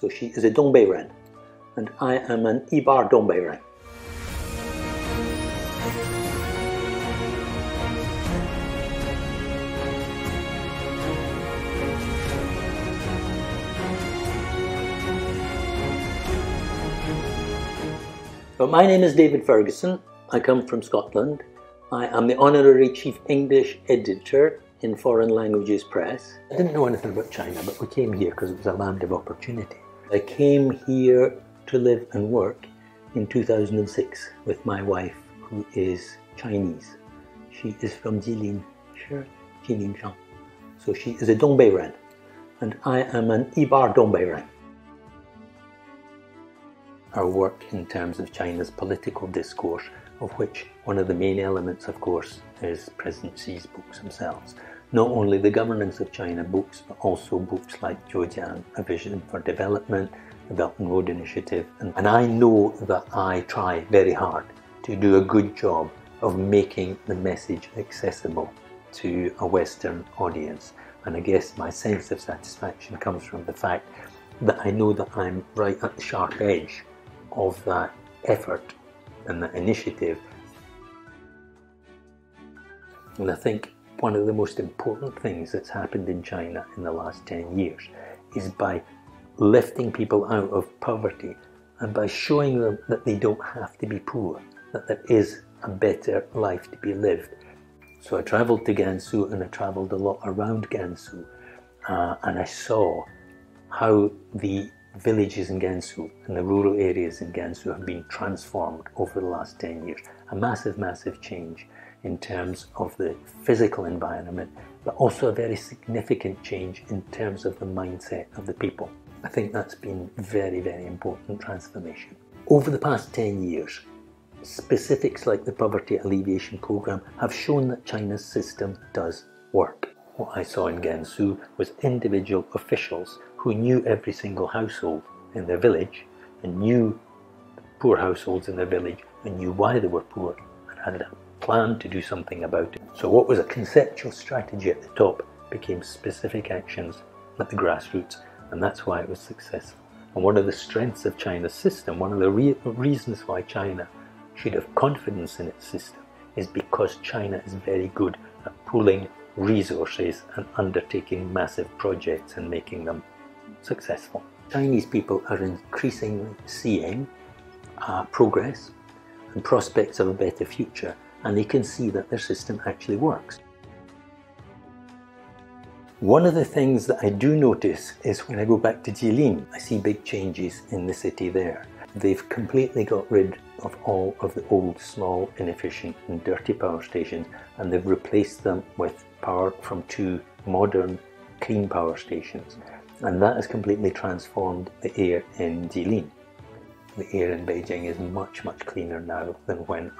So she is a 东北人 and I am an 一八东北人。But my name is David Ferguson. I come from Scotland. I am the Honorary Chief English Editor in Foreign Languages Press. I didn't know anything about China, but we came here because it was a land of opportunity. I came here to live and work in 2006 with my wife, who is Chinese. She is from Jilin, sure, Jilinshan. So she is a 东北人 and I am an 一八东北人。Our work in terms of China's political discourse, of which one of the main elements, of course, is President Xi's books themselves. Not only the governance of China books, but also books like Zhejiang, A Vision for Development, the Belt and Road Initiative. And I know that I try very hard to do a good job of making the message accessible to a Western audience. And I guess my sense of satisfaction comes from the fact that I know that I'm right at the sharp edge of that effort and that initiative. And I think one of the most important things that's happened in China in the last 10 years is by lifting people out of poverty and by showing them that they don't have to be poor, that there is a better life to be lived. So I travelled to Gansu and I travelled a lot around Gansu and I saw how the villages in Gansu and the rural areas in Gansu have been transformed over the last 10 years. A massive, massive change in terms of the physical environment, but also a very significant change in terms of the mindset of the people. I think that's been very, very important transformation. Over the past 10 years, specifics like the Poverty Alleviation Programme have shown that China's system does work. What I saw in Gansu was individual officials who knew every single household in their village and knew poor households in their village and knew why they were poor and had a plan to do something about it. So what was a conceptual strategy at the top became specific actions at the grassroots, and that's why it was successful. And one of the strengths of China's system, one of the reasons why China should have confidence in its system, is because China is very good at pooling resources and undertaking massive projects and making them successful. Chinese people are increasingly seeing progress and prospects of a better future, and they can see that their system actually works. One of the things that I do notice is when I go back to Jilin, I see big changes in the city there. They've completely got rid of all of the old, small, inefficient and dirty power stations, and they've replaced them with power from 2 modern, clean power stations. And that has completely transformed the air in Jilin. The air in Beijing is much, much cleaner now than when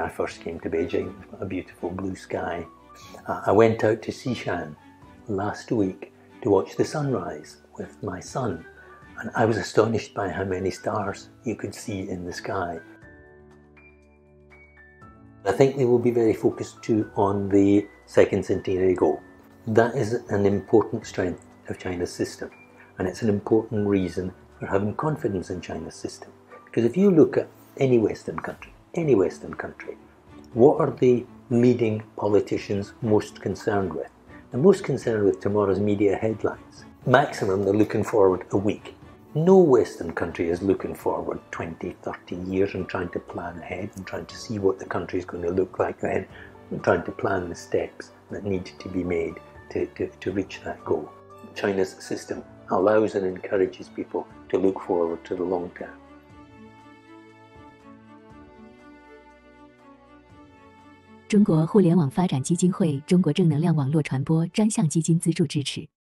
I first came to Beijing. It's got a beautiful blue sky. I went out to Xishan last week to watch the sunrise with my son, and I was astonished by how many stars you could see in the sky. I think they will be very focused too on the second centenary goal. That is an important strength of China's system, and it's an important reason for having confidence in China's system. Because if you look at any Western country, what are the leading politicians most concerned with? They're most concerned with tomorrow's media headlines. Maximum, they're looking forward a week. No Western country is looking forward 20, 30 years and trying to plan ahead and trying to see what the country is going to look like then and trying to plan the steps that need to be made to reach that goal. China's system allows and encourages people to look forward to the long term. 中国互联网发展基金会中国正能量网络传播专项基金资助支持。